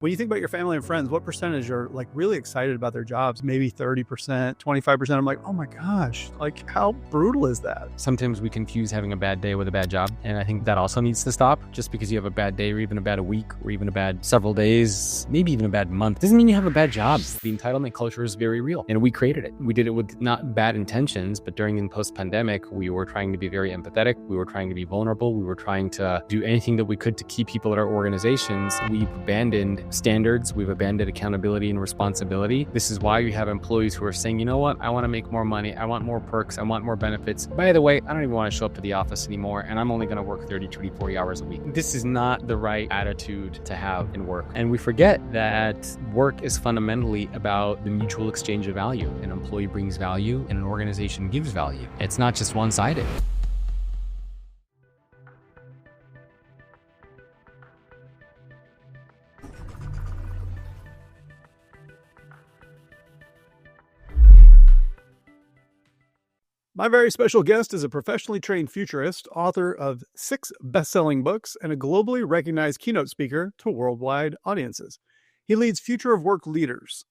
When you think about your family and friends, what percentage are like really excited about their jobs? Maybe 30%, 25%. I'm like, oh my gosh, like how brutal is that? Sometimes we confuse having a bad day with a bad job. And I think that also needs to stop. Just because you have a bad day or even a bad week or even a bad several days, maybe even a bad month, doesn't mean you have a bad job. The entitlement culture is very real and we created it. We did it with not bad intentions, but during and post-pandemic, we were trying to be very empathetic. We were trying to be vulnerable. We were trying to do anything that we could to keep people at our organizations. We've abandoned standards. We've abandoned accountability and responsibility. This is why you have employees who are saying, you know what, I want to make more money. I want more perks. I want more benefits. By the way, I don't even want to show up to the office anymore. And I'm only going to work 30 to 40 hours a week. This is not the right attitude to have in work. And we forget that work is fundamentally about the mutual exchange of value. An employee brings value and an organization gives value. It's not just one-sided. My very special guest is a professionally trained futurist, author of 6 best-selling books, and a globally recognized keynote speaker to worldwide audiences. He leads Future of Work Leaders,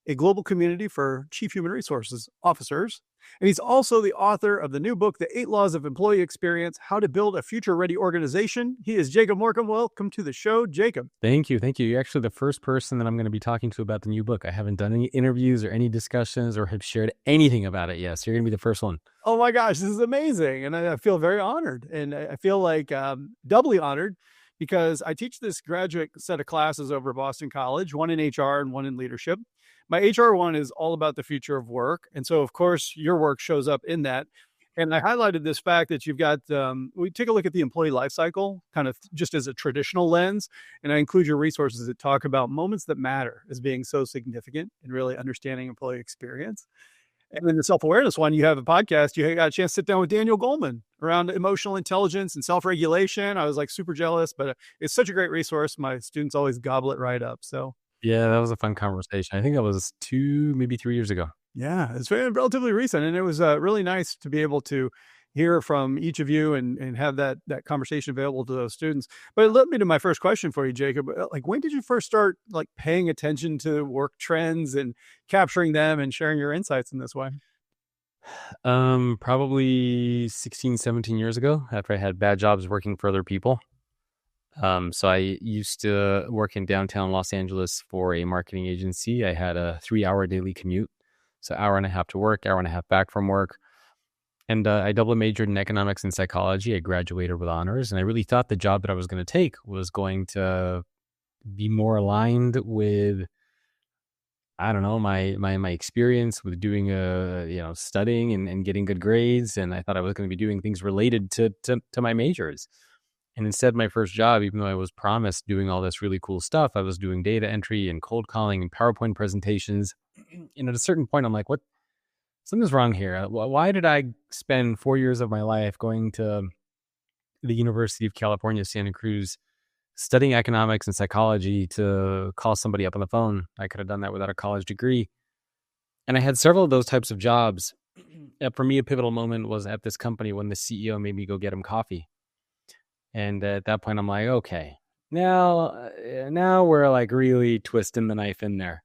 a global community for chief human resources officers. And he's also the author of the new book, The 8 Laws of Employee Experience, How to Build a Future-Ready Organization. He is Jacob Morcom. Welcome to the show, Jacob. Thank you. Thank you. You're actually the first person that I'm going to be talking to about the new book. I haven't done any interviews or any discussions or have shared anything about it yet. So you're going to be the first one. Oh my gosh, this is amazing. And I feel very honored. And I feel like doubly honored because I teach this graduate set of classes over at Boston College, one in HR and one in leadership. My HR one is all about the future of work. And so, of course, your work shows up in that. And I highlighted this fact that you've got, we take a look at the employee life cycle, kind of just as a traditional lens. And I include your resources that talk about moments that matter as being so significant in really understanding employee experience. And in the self-awareness one, you have a podcast. You got a chance to sit down with Daniel Goleman around emotional intelligence and self-regulation. I was like super jealous, but it's such a great resource. My students always gobble it right up. So Yeah, that was a fun conversation. I think that was 2, maybe 3 years ago. yeah, it's very relatively recent. And it was really nice to be able to hear from each of you and have that conversation available to those students. But it led me to my first question for you, Jacob. Like, when did you first start like paying attention to work trends and capturing them and sharing your insights in this way? Probably 16, 17 years ago after I had bad jobs working for other people. So I used to work in downtown Los Angeles for a marketing agency. I had a 3-hour daily commute. So hour and a half to work, hour and a half back from work. And I double majored in economics and psychology. I graduated with honors. And I really thought the job that I was going to take was going to be more aligned with, I don't know, my experience with doing studying and getting good grades. And I thought I was going to be doing things related to my majors. And instead, my first job, even though I was promised doing all this really cool stuff, I was doing data entry and cold calling and PowerPoint presentations. And at a certain point, I'm like, what? Something's wrong here. Why did I spend 4 years of my life going to the University of California, Santa Cruz, studying economics and psychology to call somebody up on the phone? I could have done that without a college degree. And I had several of those types of jobs. For me, a pivotal moment was at this company when the CEO made me go get him coffee. And at that point, I'm like, okay, now we're like really twisting the knife in there.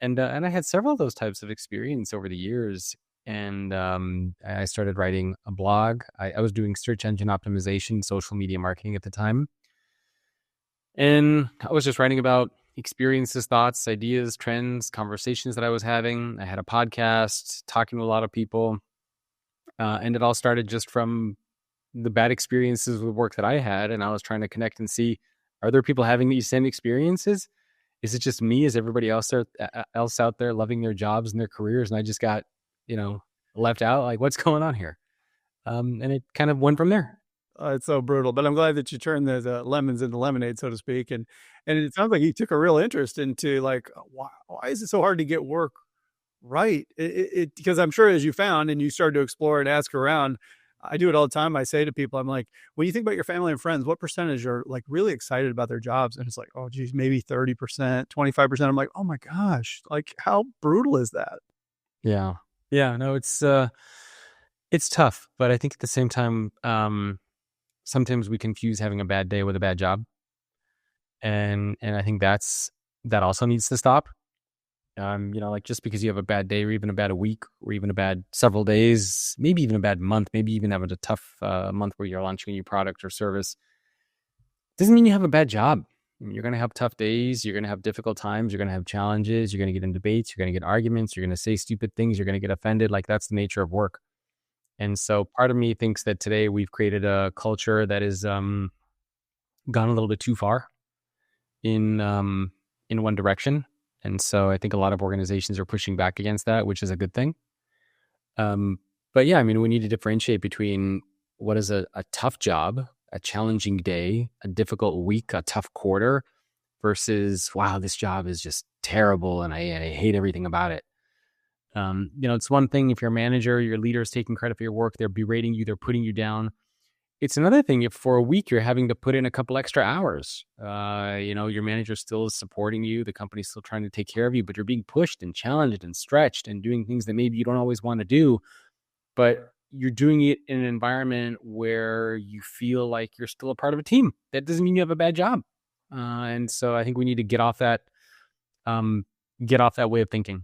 And I had several of those types of experience over the years. And I started writing a blog. I was doing search engine optimization, social media marketing at the time. And I was just writing about experiences, thoughts, ideas, trends, conversations that I was having. I had a podcast, talking to a lot of people. And it all started just from the bad experiences with work that I had. And I was trying to connect and see, are there people having these same experiences? Is it just me? Is everybody else out there loving their jobs and their careers? And I just got, left out. Like, what's going on here? And it kind of went from there. It's so brutal, but I'm glad that you turned the lemons into lemonade, so to speak. And it sounds like you took a real interest into like, why is it so hard to get work right? Because I'm sure as you found and you started to explore and ask around, I do it all the time. I say to people, I'm like, when you think about your family and friends, what percentage are like really excited about their jobs? And it's like, oh geez, maybe 30%, 25%. I'm like, oh my gosh, like how brutal is that? Yeah. Yeah. No, it's tough, but I think at the same time, sometimes we confuse having a bad day with a bad job. And I think that also needs to stop. Like just because you have a bad day or even a bad week or even a bad several days, maybe even a bad month, maybe even having a tough month where you're launching a new product or service, doesn't mean you have a bad job. You're going to have tough days. You're going to have difficult times. You're going to have challenges. You're going to get in debates. You're going to get arguments. You're going to say stupid things. You're going to get offended. Like that's the nature of work. And so part of me thinks that today we've created a culture that is gone a little bit too far in one direction. And so I think a lot of organizations are pushing back against that, which is a good thing. But yeah, I mean, we need to differentiate between what is a tough job, a challenging day, a difficult week, a tough quarter versus, wow, this job is just terrible and I hate everything about it. It's one thing if your manager, your leader is taking credit for your work, they're berating you, they're putting you down. It's another thing if for a week you're having to put in a couple extra hours. Your manager still is supporting you, the company's still trying to take care of you, but you're being pushed and challenged and stretched and doing things that maybe you don't always want to do, but you're doing it in an environment where you feel like you're still a part of a team. That doesn't mean you have a bad job. And so I think we need to get off that way of thinking.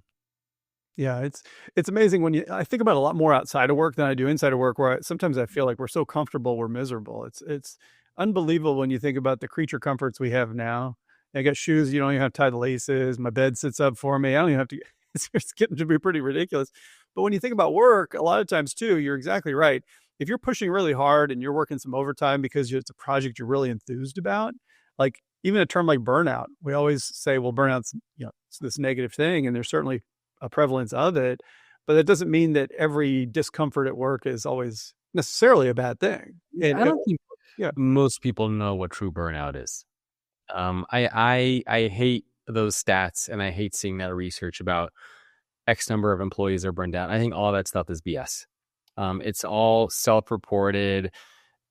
Yeah, it's amazing when I think about a lot more outside of work than I do inside of work, where sometimes I feel like we're so comfortable, we're miserable. It's unbelievable when you think about the creature comforts we have now. I got shoes, you don't even have to tie the laces. My bed sits up for me. I don't even have to. It's getting to be pretty ridiculous. But when you think about work, a lot of times too, you're exactly right. If you're pushing really hard and you're working some overtime because it's a project you're really enthused about, like even a term like burnout, we always say, well, burnout's it's this negative thing, and there's certainly a prevalence of it, but that doesn't mean that every discomfort at work is always necessarily a bad thing. I don't think Yeah, most people know what true burnout is. I hate those stats and I hate seeing that research about X number of employees are burned out. I think all that stuff is BS. It's all self-reported,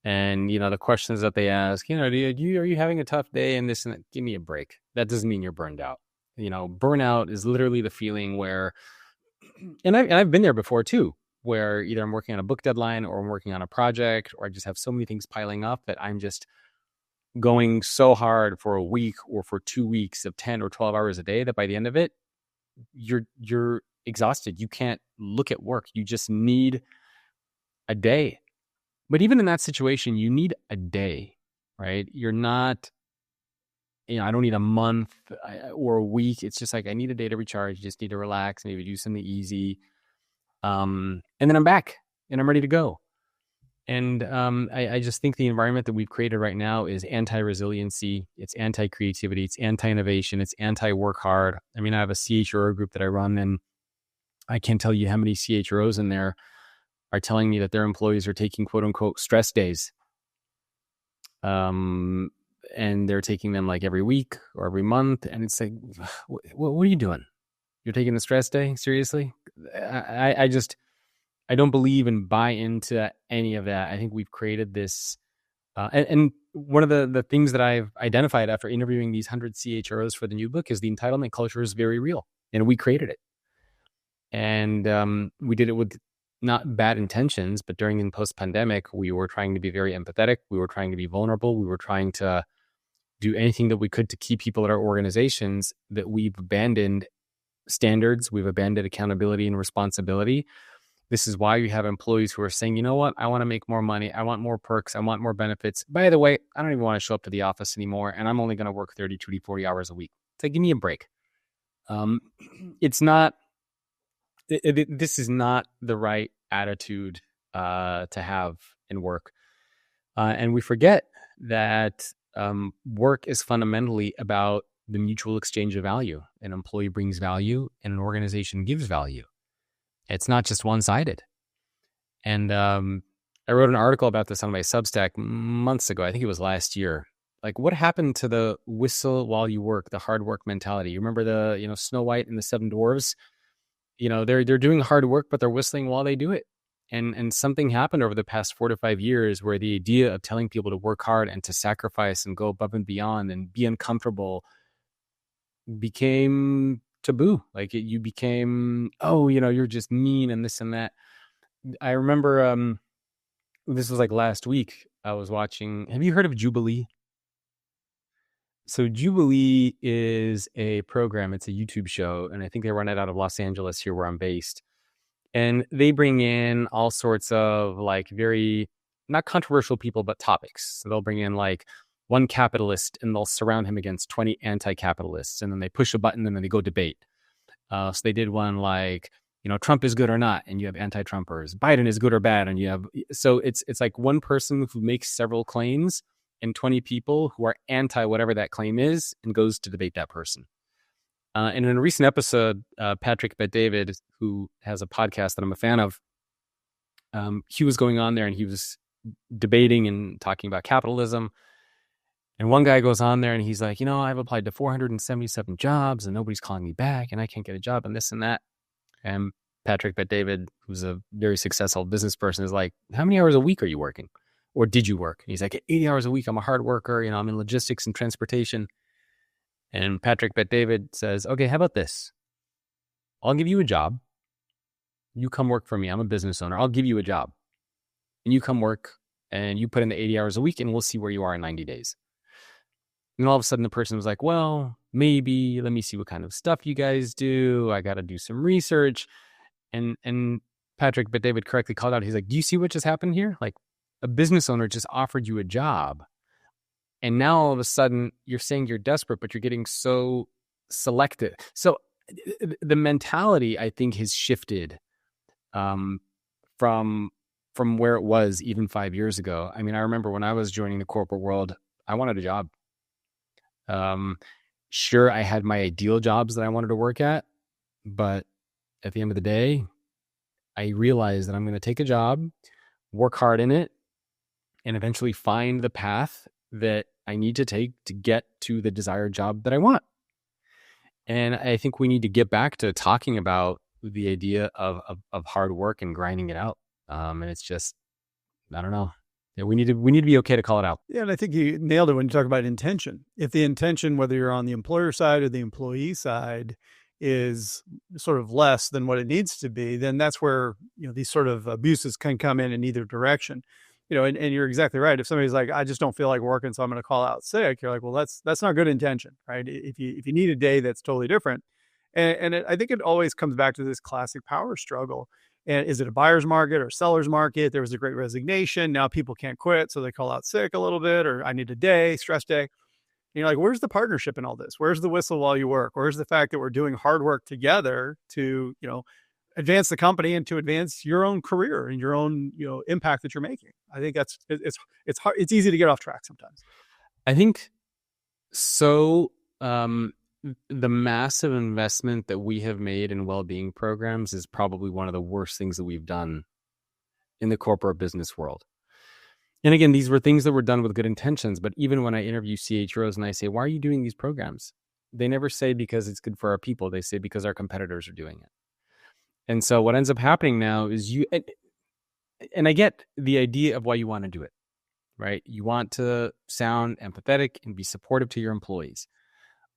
and the questions that they ask, are you having a tough day and this and that? Give me a break. That doesn't mean you're burned out. Burnout is literally the feeling where, and I've been there before too, where either I'm working on a book deadline or I'm working on a project, or I just have so many things piling up that I'm just going so hard for a week or for 2 weeks of 10 or 12 hours a day that by the end of it, you're exhausted. You can't look at work. You just need a day. But even in that situation, you need a day, right? You're not, I don't need a month or a week. It's just like, I need a day to recharge. You just need to relax, maybe do something easy. And then I'm back and I'm ready to go. And I just think the environment that we've created right now is anti-resiliency. It's anti-creativity. It's anti-innovation. It's anti-work hard. I mean, I have a CHRO group that I run, and I can't tell you how many CHROs in there are telling me that their employees are taking quote unquote stress days. And they're taking them like every week or every month. And it's like, what are you doing? You're taking a stress day? Seriously? I don't believe and buy into any of that. I think we've created this. And one of the things that I've identified after interviewing these 100 CHROs for the new book is the entitlement culture is very real. And we created it. And we did it with not bad intentions, but during the post-pandemic, we were trying to be very empathetic. We were trying to be vulnerable. We were trying to do anything that we could to keep people at our organizations. That we've abandoned standards. We've abandoned accountability and responsibility. This is why you have employees who are saying, you know what, I want to make more money. I want more perks. I want more benefits. By the way, I don't even want to show up to the office anymore. And I'm only going to work 30, 40 hours a week. It's like, give me a break. It's not, this is not the right attitude to have in work. And we forget that work is fundamentally about the mutual exchange of value. An employee brings value and an organization gives value. It's not just one-sided. And I wrote an article about this on my Substack months ago. I think it was last year. Like, what happened to the whistle while you work, the hard work mentality? You remember the, Snow White and the Seven Dwarves? They're doing hard work, but they're whistling while they do it. And something happened over the past 4 to 5 years where the idea of telling people to work hard and to sacrifice and go above and beyond and be uncomfortable became taboo. Like you became, you're just mean and this and that. I remember this was like last week. I was watching. Have you heard of Jubilee? So Jubilee is a program. It's a YouTube show, and I think they run it out of Los Angeles, here where I'm based. And they bring in all sorts of like very not controversial people, but topics. So they'll bring in like one capitalist, and they'll surround him against 20 anti-capitalists, and then they push a button, and then they go debate. So they did one like, Trump is good or not, and you have anti-Trumpers. Biden is good or bad, and you have. So it's like one person who makes several claims and 20 people who are anti whatever that claim is, and goes to debate that person. And in a recent episode, Patrick Bet-David, who has a podcast that I'm a fan of, he was going on there and he was debating and talking about capitalism. And one guy goes on there and he's like, I've applied to 477 jobs and nobody's calling me back and I can't get a job and this and that. And Patrick Bet-David, who's a very successful business person, is like, how many hours a week are you working? Or did you work? And he's like, 80 hours a week. I'm a hard worker. I'm in logistics and transportation. And Patrick Bet-David says, okay, how about this? I'll give you a job. You come work for me. I'm a business owner. I'll give you a job. And you come work and you put in the 80 hours a week and we'll see where you are in 90 days. And all of a sudden the person was like, well, maybe let me see what kind of stuff you guys do. I got to do some research. And Patrick Bet-David correctly called out. He's like, do you see what just happened here? Like a business owner just offered you a job. And now all of a sudden you're saying you're desperate, but you're getting so selective. So the mentality, I think, has shifted from where it was even 5 years ago. I mean, I remember when I was joining the corporate world, I wanted a job. Sure, I had my ideal jobs that I wanted to work at, but at the end of the day, I realized that I'm going to take a job, work hard in it, and eventually find the path that I need to take to get to the desired job that I want. And I think we need to get back to talking about the idea of hard work and grinding it out. And it's just, I don't know. Yeah, we need to be okay to call it out. Yeah, and I think you nailed it when you talk about intention. If the intention, whether you're on the employer side or the employee side, is sort of less than what it needs to be, then that's where these sort of abuses can come in either direction. And you're exactly right. If somebody's like, I just don't feel like working, so I'm going to call out sick, you're like, well, that's not good intention, right? If you need a day, that's totally different. And I think it always comes back to this classic power struggle. And is it a buyer's market or seller's market? There was a great resignation. Now people can't quit, so they call out sick a little bit, or I need a day, stress day. And you're like, where's the partnership in all this? Where's the whistle while you work? Where's the fact that we're doing hard work together to, advance the company and to advance your own career and your own, impact that you're making? I think it's hard. It's easy to get off track sometimes. I think so. The massive investment that we have made in well-being programs is probably one of the worst things that we've done in the corporate business world. And again, these were things that were done with good intentions. But even when I interview CHROs and I say, why are you doing these programs? They never say because it's good for our people. They say because our competitors are doing it. And so what ends up happening now is and I get the idea of why you want to do it, right? You want to sound empathetic and be supportive to your employees.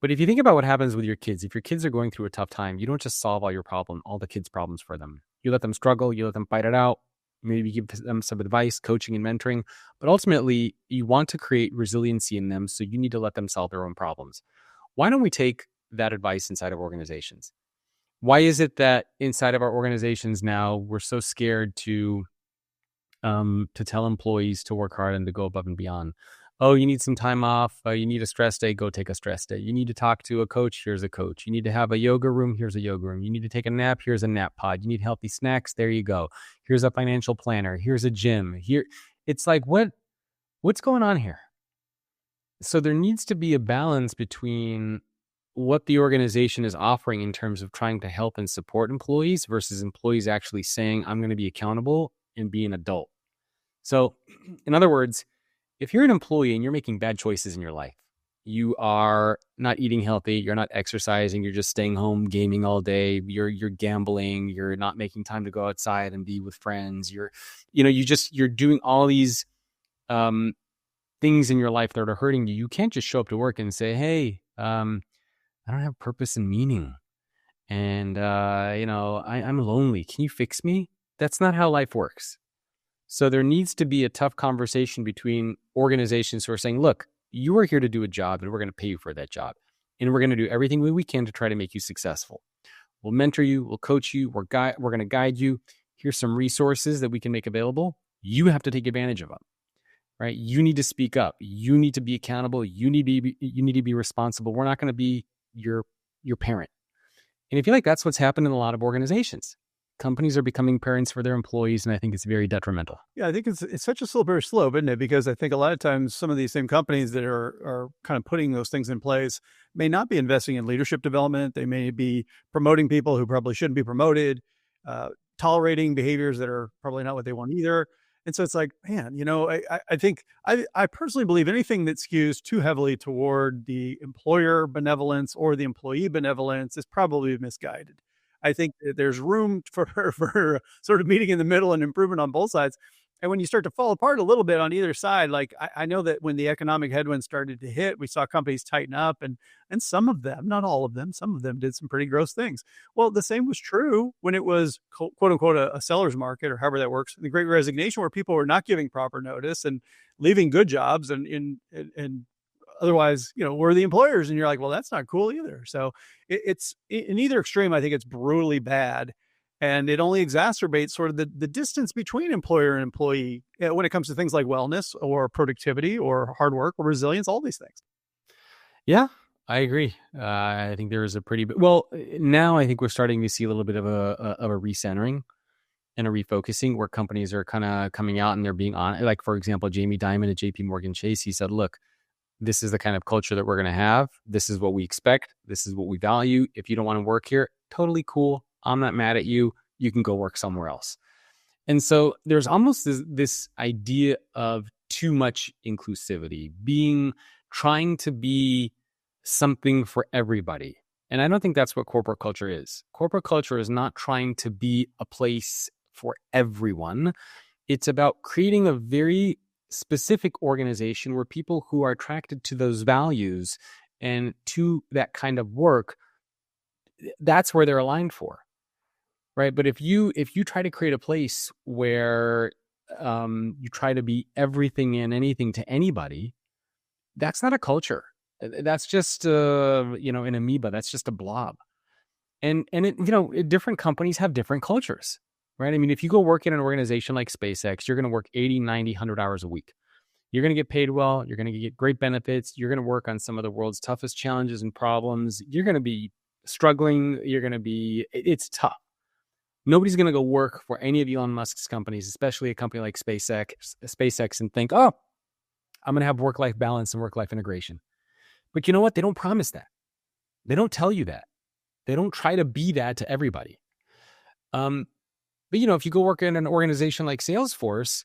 But if you think about what happens with your kids, if your kids are going through a tough time, you don't just solve all the kids' problems for them. You let them struggle, you let them fight it out, maybe give them some advice, coaching and mentoring. But ultimately, you want to create resiliency in them, so you need to let them solve their own problems. Why don't we take that advice inside of organizations? Why is it that inside of our organizations now, we're so scared to tell employees to work hard and to go above and beyond? Oh, you need some time off. You need a stress day. Go take a stress day. You need to talk to a coach. Here's a coach. You need to have a yoga room. Here's a yoga room. You need to take a nap. Here's a nap pod. You need healthy snacks. There you go. Here's a financial planner. Here's a gym. Here, it's like, what's going on here? So there needs to be a balance between what the organization is offering in terms of trying to help and support employees versus employees actually saying, I'm going to be accountable and be an adult. So in other words, if you're an employee and you're making bad choices in your life, you are not eating healthy, you're not exercising, you're just staying home gaming all day, you're gambling, you're not making time to go outside and be with friends, you're doing all these things in your life that are hurting you. You can't just show up to work and say, hey, I don't have purpose and meaning. And, I'm lonely. Can you fix me? That's not how life works. So there needs to be a tough conversation between organizations who are saying, look, You are here to do a job, and we're going to pay you for that job. And we're going to do everything we can to try to make you successful. We'll mentor you. We'll coach you. We're going to guide you. Here's some resources that we can make available. You have to take advantage of them, right? You need to speak up. You need to be accountable. You need to be responsible. We're not going to be your parent. And I feel like that's what's happened in a lot of organizations. Companies are becoming parents for their employees, and I think it's very detrimental. Yeah, I think it's such a slippery slope, isn't it? Because I think a lot of times some of these same companies that are kind of putting those things in place may not be investing in leadership development. They may be promoting people who probably shouldn't be promoted, tolerating behaviors that are probably not what they want either. And so it's like, man, I think I personally believe anything that skews too heavily toward the employer benevolence or the employee benevolence is probably misguided. I think that there's room for sort of meeting in the middle and improvement on both sides. And when you start to fall apart a little bit on either side, like I know that when the economic headwinds started to hit, we saw companies tighten up, and some of them, not all of them, some of them did some pretty gross things. Well, the same was true when it was quote unquote a seller's market, or however that works, the Great Resignation, where people were not giving proper notice and leaving good jobs and otherwise, we're the employers, and you're like, well, that's not cool either. So it's in either extreme. I think it's brutally bad, and it only exacerbates sort of the distance between employer and employee when it comes to things like wellness or productivity or hard work or resilience, all these things. Yeah, I agree. I think there is a pretty well, now I think we're starting to see a little bit of a recentering and a refocusing where companies are kind of coming out and they're being on, like, for example, Jamie Dimon at JP Morgan Chase, he said, look, this is the kind of culture that we're going to have. This is what we expect. This is what we value. If you don't want to work here, totally cool. I'm not mad at you. You can go work somewhere else. And so there's almost this idea of too much inclusivity, trying to be something for everybody. And I don't think that's what corporate culture is. Corporate culture is not trying to be a place for everyone. It's about creating a very specific organization where people who are attracted to those values and to that kind of work, that's where they're aligned for, right? But if you try to create a place where you try to be everything and anything to anybody, that's not a culture. That's just an amoeba. That's just a blob. And different companies have different cultures, right? I mean, if you go work in an organization like SpaceX, you're going to work 80, 90, 100 hours a week. You're going to get paid well. You're going to get great benefits. You're going to work on some of the world's toughest challenges and problems. You're going to be struggling. It's tough. Nobody's going to go work for any of Elon Musk's companies, especially a company like SpaceX, and think, oh, I'm going to have work-life balance and work-life integration. But you know what? They don't promise that. They don't tell you that. They don't try to be that to everybody. But if you go work in an organization like Salesforce,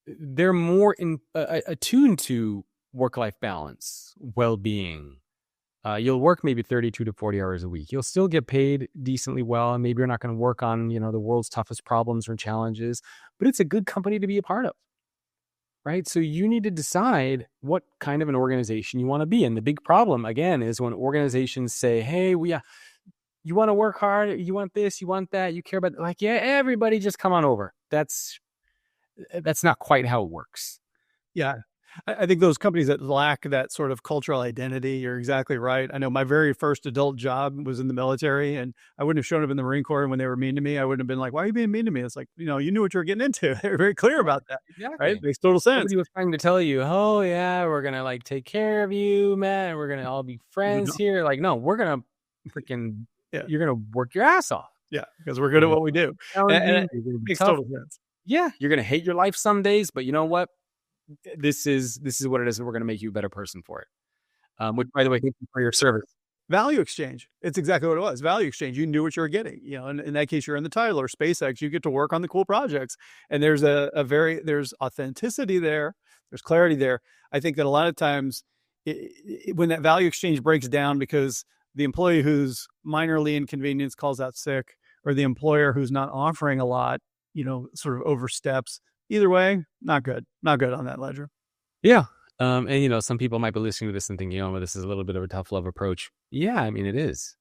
they're more attuned to work-life balance, well-being. You'll work maybe 32 to 40 hours a week. You'll still get paid decently well, and maybe you're not going to work on, the world's toughest problems or challenges, but it's a good company to be a part of, right? So you need to decide what kind of an organization you want to be. And the big problem, again, is when organizations say, hey, you want to work hard, you want this, you want that, you care about, like, yeah, everybody just come on over. That's not quite how it works. Yeah. I think those companies that lack that sort of cultural identity, you're exactly right. I know my very first adult job was in the military, and I wouldn't have shown up in the Marine Corps. And when they were mean to me, I wouldn't have been like, why are you being mean to me? It's like, you knew what you were getting into. They were very clear about that. Exactly. Right? It makes total sense. Somebody was trying to tell you, oh yeah, we're going to take care of you, man. We're going to all be friends here. Like, no, we're going to freaking, you're going to work your ass off. Yeah. Because we're good at what we do. And it makes total sense. Yeah. You're going to hate your life some days, but you know what? This is what it is, and we're going to make you a better person for it. Which, by the way, thank you for your service. Value exchange. It's exactly what it was. Value exchange. You knew what you were getting. And in that case, you're in the title, or SpaceX, you get to work on the cool projects. And there's there's authenticity there. There's clarity there. I think that a lot of times when that value exchange breaks down because the employee who's minorly inconvenienced calls out sick, or the employer who's not offering a lot, sort of oversteps. Either way, not good on that ledger. Yeah. And, some people might be listening to this and thinking, well, this is a little bit of a tough love approach. Yeah, I mean, it is.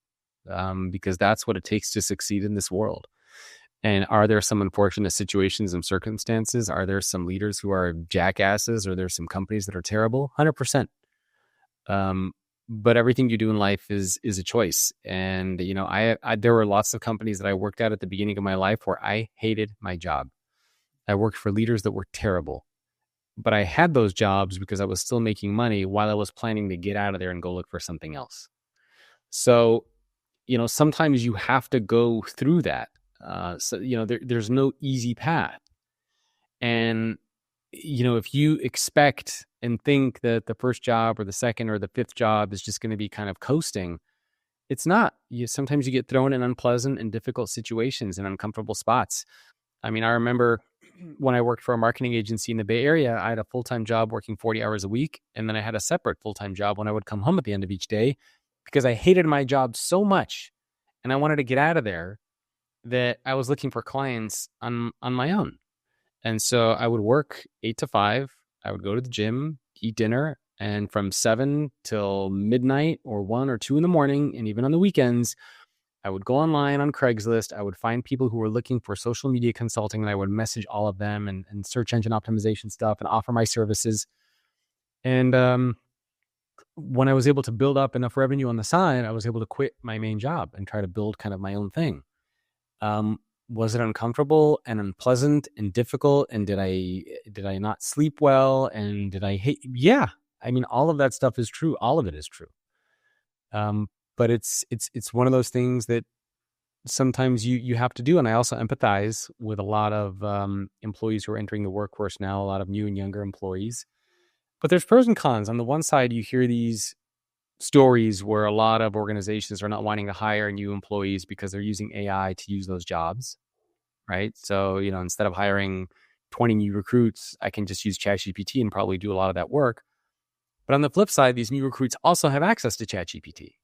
Because that's what it takes to succeed in this world. And are there some unfortunate situations and circumstances? Are there some leaders who are jackasses? Are there some companies that are terrible? 100%. But everything you do in life is a choice. And I there were lots of companies that I worked at the beginning of my life where I hated my job. I worked for leaders that were terrible, but I had those jobs because I was still making money while I was planning to get out of there and go look for something else. So, sometimes you have to go through that. There's no easy path. And, if you expect and think that the first job or the second or the fifth job is just going to be kind of coasting, it's not. Sometimes you get thrown in unpleasant and difficult situations and uncomfortable spots. I mean, I remember when I worked for a marketing agency in the Bay Area, I had a full-time job working 40 hours a week. And then I had a separate full-time job when I would come home at the end of each day because I hated my job so much and I wanted to get out of there that I was looking for clients on my own. And so I would work 8 to 5. I would go to the gym, eat dinner, and from 7 till midnight or 1 or 2 in the morning, and even on the weekends, I would go online on Craigslist. I would find people who were looking for social media consulting, and I would message all of them and search engine optimization stuff and offer my services. And when I was able to build up enough revenue on the side, I was able to quit my main job and try to build kind of my own thing. Was it uncomfortable and unpleasant and difficult? And did I not sleep well? And did I hate? Yeah. I mean, all of that stuff is true. All of it is true. But it's one of those things that sometimes you have to do. And I also empathize with a lot of employees who are entering the workforce now, a lot of new and younger employees. But there's pros and cons. On the one side, you hear these stories where a lot of organizations are not wanting to hire new employees because they're using AI to use those jobs, right? So, instead of hiring 20 new recruits, I can just use ChatGPT and probably do a lot of that work. But on the flip side, these new recruits also have access to ChatGPT,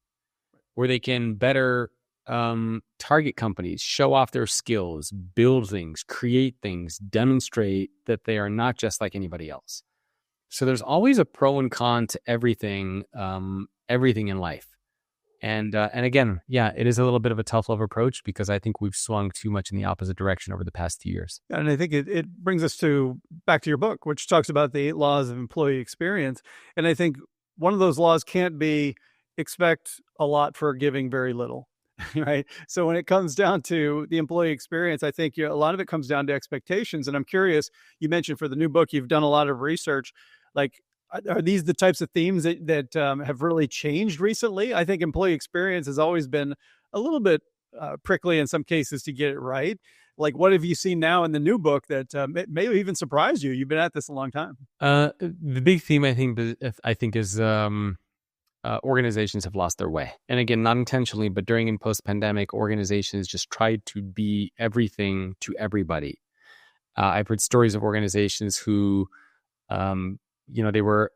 where they can better target companies, show off their skills, build things, create things, demonstrate that they are not just like anybody else. So there's always a pro and con to everything in life. And again, yeah, it is a little bit of a tough love approach because I think we've swung too much in the opposite direction over the past 2 years. And I think it brings us back to your book, which talks about the 8 laws of employee experience. And I think one of those laws can't be expect a lot for giving very little, right? So when it comes down to the employee experience, I think a lot of it comes down to expectations. And I'm curious, you mentioned for the new book, you've done a lot of research. Like, are these the types of themes that have really changed recently? I think employee experience has always been a little bit prickly in some cases to get it right. Like, what have you seen now in the new book that may even surprise you? You've been at this a long time. The big theme, I think is organizations have lost their way. And again, not intentionally, but during and post-pandemic, organizations just tried to be everything to everybody. I've heard stories of organizations who they were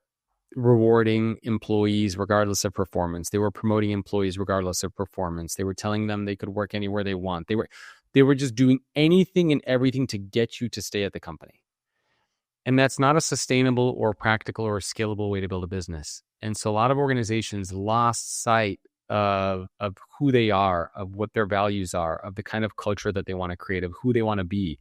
rewarding employees regardless of performance. They were promoting employees regardless of performance. They were telling them they could work anywhere they want. They were just doing anything and everything to get you to stay at the company. And that's not a sustainable or practical or scalable way to build a business. And so a lot of organizations lost sight of who they are, of what their values are, of the kind of culture that they want to create, of who they want to be.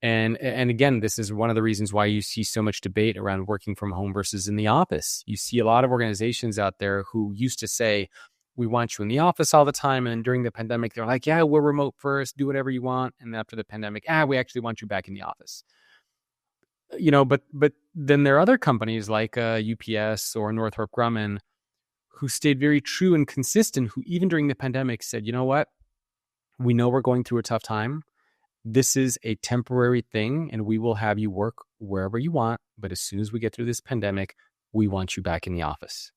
And again, this is one of the reasons why you see so much debate around working from home versus in the office. You see a lot of organizations out there who used to say, we want you in the office all the time. And during the pandemic, they're like, yeah, we're remote first, do whatever you want. And after the pandemic, we actually want you back in the office. But then there are other companies like UPS or Northrop Grumman who stayed very true and consistent, who even during the pandemic said, you know what, we know we're going through a tough time. This is a temporary thing and we will have you work wherever you want. But as soon as we get through this pandemic, we want you back in the office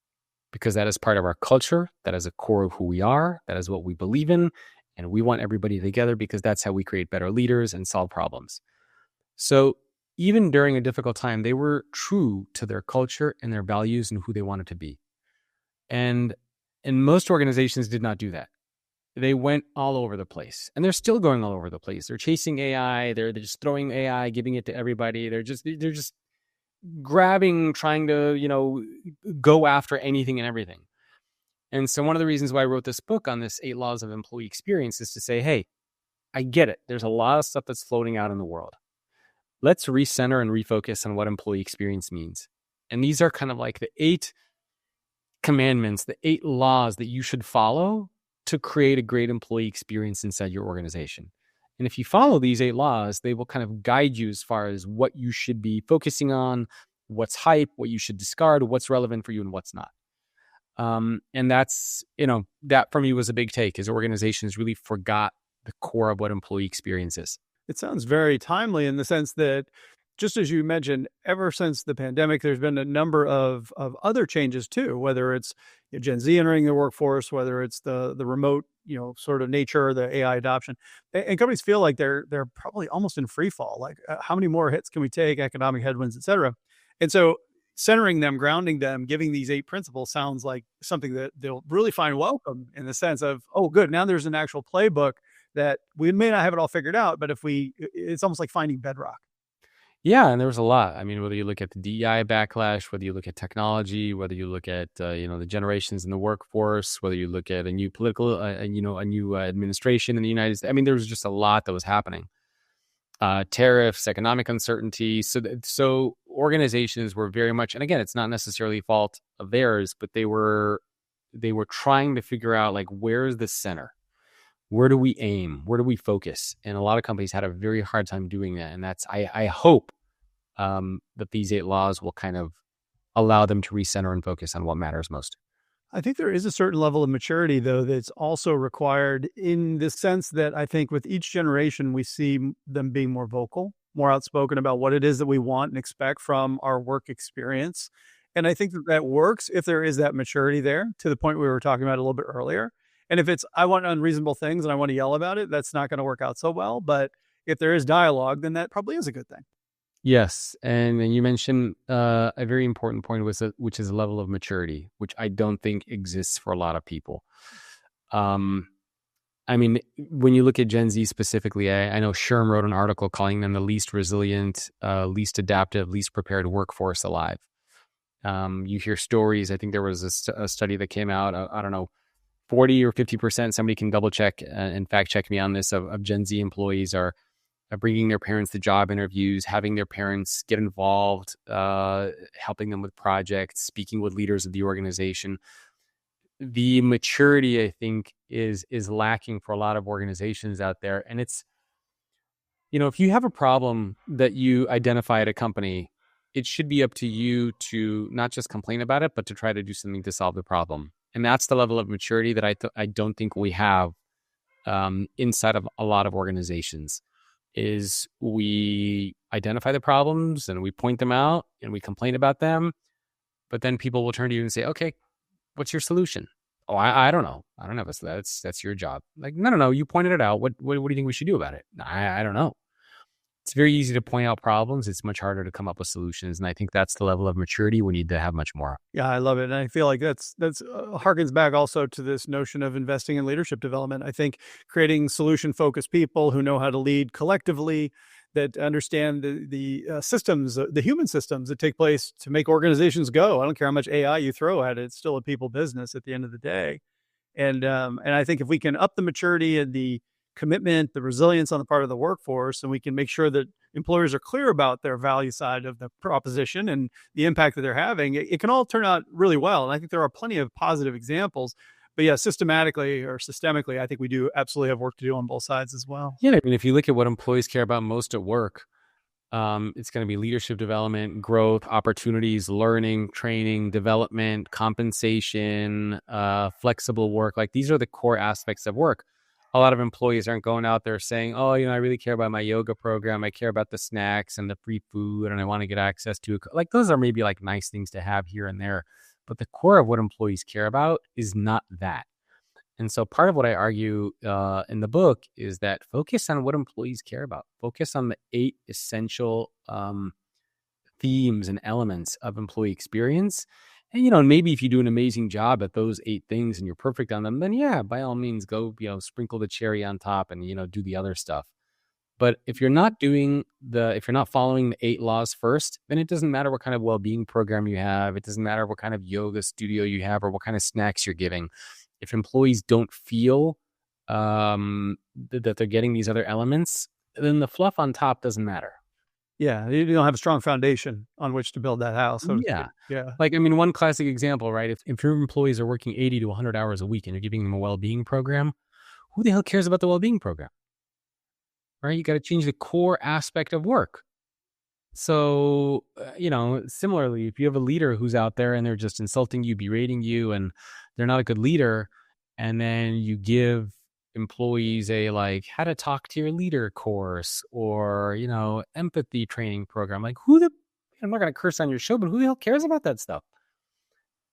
because that is part of our culture. That is a core of who we are. That is what we believe in. And we want everybody together because that's how we create better leaders and solve problems. So even during a difficult time, they were true to their culture and their values and who they wanted to be. And most organizations did not do that. They went all over the place, and they're still going all over the place. They're chasing AI. They're just throwing AI, giving it to everybody. They're just grabbing, trying to, go after anything and everything. And so one of the reasons why I wrote this book on this 8 laws of employee experience is to say, hey, I get it. There's a lot of stuff that's floating out in the world. Let's recenter and refocus on what employee experience means. And these are kind of like the 8 commandments, the 8 laws that you should follow to create a great employee experience inside your organization. And if you follow these 8 laws, they will kind of guide you as far as what you should be focusing on, what's hype, what you should discard, what's relevant for you and what's not. And that's, that for me was a big take, is organizations really forgot the core of what employee experience is. It sounds very timely in the sense that, just as you mentioned, ever since the pandemic, there's been a number of other changes too, whether it's Gen Z entering the workforce, whether it's the remote, sort of nature, the AI adoption. And companies feel like they're probably almost in free fall. Like, how many more hits can we take, economic headwinds, et cetera. And so centering them, grounding them, giving these 8 principles sounds like something that they'll really find welcome, in the sense of, oh, good, now there's an actual playbook that we may not have it all figured out, but it's almost like finding bedrock. Yeah, and there was a lot. I mean, whether you look at the DEI backlash, whether you look at technology, whether you look at the generations in the workforce, whether you look at a new political, a new administration in the United States. I mean, there was just a lot that was happening. Tariffs, economic uncertainty. So organizations were very much, and again, it's not necessarily fault of theirs, but they were trying to figure out, like, where's the center? Where do we aim? Where do we focus? And a lot of companies had a very hard time doing that. And that's, I hope that these 8 laws will kind of allow them to recenter and focus on what matters most. I think there is a certain level of maturity, though, that's also required, in the sense that I think with each generation, we see them being more vocal, more outspoken about what it is that we want and expect from our work experience. And I think that works if there is that maturity there, to the point we were talking about a little bit earlier. And if it's, I want unreasonable things and I want to yell about it, that's not going to work out so well. But if there is dialogue, then that probably is a good thing. Yes. And you mentioned a very important point, which is a level of maturity, which I don't think exists for a lot of people. I mean, when you look at Gen Z specifically, I know Sherm wrote an article calling them the least resilient, least adaptive, least prepared workforce alive. You hear stories. I think there was a study that came out, I don't know, 40 or 50%, somebody can double check and fact check me on this, of Gen Z employees are bringing their parents to job interviews, having their parents get involved, helping them with projects, speaking with leaders of the organization. The maturity, I think, is lacking for a lot of organizations out there. And it's, if you have a problem that you identify at a company, it should be up to you to not just complain about it, but to try to do something to solve the problem. And that's the level of maturity that I don't think we have inside of a lot of organizations. Is we identify the problems and we point them out and we complain about them, but then people will turn to you and say, "Okay, what's your solution?" "Oh, I don't know. I don't know. That's your job." Like, no. You pointed it out. What do you think we should do about it? I don't know. It's very easy to point out problems. It's much harder to come up with solutions. And I think that's the level of maturity we need to have much more. Yeah, I love it. And I feel like that's harkens back also to this notion of investing in leadership development. I think creating solution-focused people who know how to lead collectively, that understand the systems, the human systems that take place to make organizations go. I don't care how much AI you throw at it; it's still a people business at the end of the day. And I think if we can up the maturity and the commitment, the resilience on the part of the workforce, and we can make sure that employers are clear about their value side of the proposition and the impact that they're having, it can all turn out really well. And I think there are plenty of positive examples. But yeah, systemically, I think we do absolutely have work to do on both sides as well. Yeah, I mean, if you look at what employees care about most at work, it's going to be leadership development, growth, opportunities, learning, training, development, compensation, flexible work. Like, these are the core aspects of work. A lot of employees aren't going out there saying, "Oh, I really care about my yoga program. I care about the snacks and the free food, and I want to get access to it." Like, those are maybe like nice things to have here and there. But the core of what employees care about is not that. And so part of what I argue in the book is that focus on what employees care about. Focus on the 8 essential themes and elements of employee experience. And, maybe if you do an amazing job at those 8 things and you're perfect on them, then yeah, by all means, go, sprinkle the cherry on top and, do the other stuff. But if you're not following the 8 laws first, then it doesn't matter what kind of well-being program you have. It doesn't matter what kind of yoga studio you have or what kind of snacks you're giving. If employees don't feel that they're getting these other elements, then the fluff on top doesn't matter. Yeah, you don't have a strong foundation on which to build that house, so to Yeah. speak. Yeah. Like, I mean, one classic example, right? If your employees are working 80 to 100 hours a week and you're giving them a well-being program, who the hell cares about the well-being program, right? You got to change the core aspect of work. So, similarly, if you have a leader who's out there and they're just insulting you, berating you, and they're not a good leader, and then you give employees a like how to talk to your leader course or, empathy training program, like I'm not going to curse on your show, but who the hell cares about that stuff?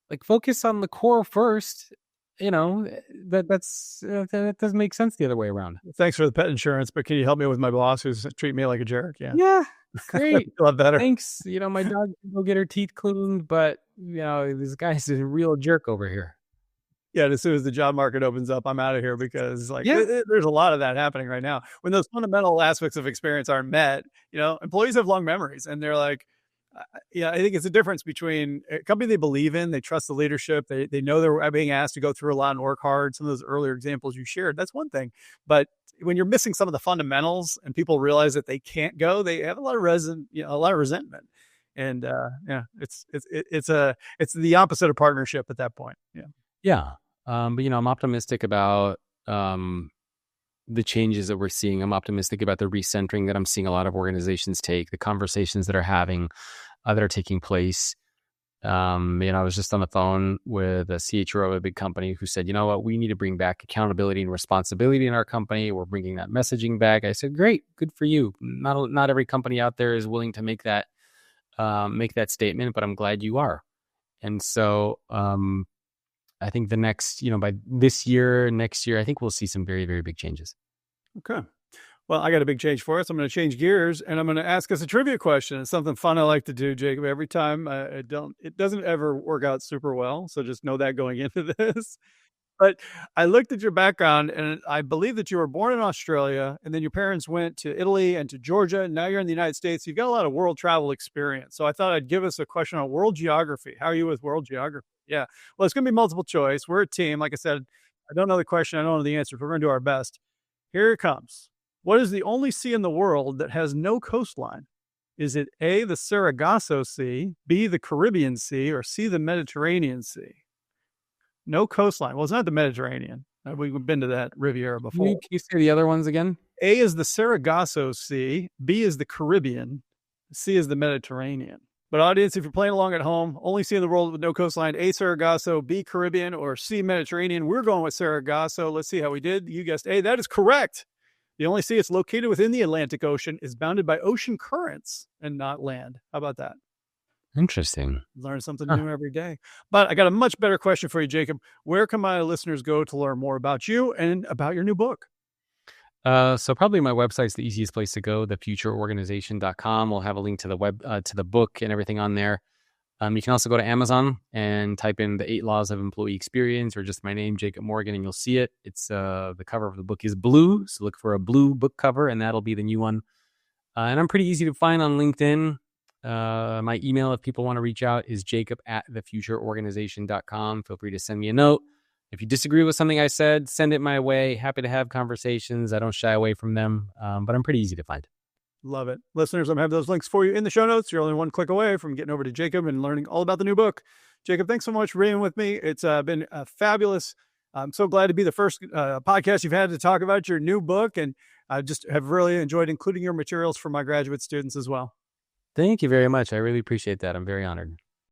Like, focus on the core first. That doesn't make sense the other way around. Thanks for the pet insurance, but can you help me with my boss who's treating me like a jerk? Yeah. Yeah. Great. A lot better. Thanks. My dog can go get her teeth cleaned, but this guy's a real jerk over here. Yeah, and as soon as the job market opens up, I'm out of here because there's a lot of that happening right now. When those fundamental aspects of experience aren't met, employees have long memories and they're like, I think it's a difference between a company they believe in, they trust the leadership, they know they're being asked to go through a lot and work hard. Some of those earlier examples you shared, that's one thing. But when you're missing some of the fundamentals and people realize that they can't go, they have a lot of resentment. And it's the opposite of partnership at that point. Yeah. Yeah. But I'm optimistic about the changes that we're seeing. I'm optimistic about the recentering that I'm seeing a lot of organizations take, the conversations that are taking place. I was just on the phone with a CHRO of a big company who said, you know what, we need to bring back accountability and responsibility in our company. We're bringing that messaging back. I said, great, good for you. Not every company out there is willing to make that statement, but I'm glad you are. And so, I think the next, by this year, next year, I think we'll see some very, very big changes. Okay. Well, I got a big change for us. I'm going to change gears and I'm going to ask us a trivia question. It's something fun I like to do, Jacob. Every time it doesn't ever work out super well. So just know that going into this. But I looked at your background and I believe that you were born in Australia and then your parents went to Italy and to Georgia. And now you're in the United States. You've got a lot of world travel experience. So I thought I'd give us a question on world geography. How are you with world geography? Yeah. Well, it's going to be multiple choice. We're a team. Like I said, I don't know the question. I don't know the answer. We're going to do our best. Here it comes. What is the only sea in the world that has no coastline? Is it A, the Sargasso Sea, B, the Caribbean Sea, or C, the Mediterranean Sea? No coastline. Well, it's not the Mediterranean. We've been to that Riviera before. Can you say the other ones again? A is the Sargasso Sea, B is the Caribbean, C is the Mediterranean. But audience, if you're playing along at home, only sea in the world with no coastline, A, Sargasso, B, Caribbean, or C, Mediterranean. We're going with Sargasso. Let's see how we did. You guessed A. That is correct. The only sea it's located within the Atlantic Ocean is bounded by ocean currents and not land. How about that? Interesting. Learn something new every day. But I got a much better question for you, Jacob. Where can my listeners go to learn more about you and about your new book? So probably my website's the easiest place to go, thefutureorganization.com. We'll have a link to the to the book and everything on there. You can also go to Amazon and type in the 8 Laws of Employee Experience or just my name, Jacob Morgan, and you'll see it. It's the cover of the book is blue. So look for a blue book cover and that'll be the new one. And I'm pretty easy to find on LinkedIn. My email, if people want to reach out, is jacob@thefutureorganization.com. Feel free to send me a note. If you disagree with something I said, send it my way. Happy to have conversations. I don't shy away from them, but I'm pretty easy to find. Love it. Listeners, I'm going to have those links for you in the show notes. You're only one click away from getting over to Jacob and learning all about the new book. Jacob, thanks so much for being with me. It's been fabulous. I'm so glad to be the first podcast you've had to talk about your new book, and I just have really enjoyed including your materials for my graduate students as well. Thank you very much. I really appreciate that. I'm very honored.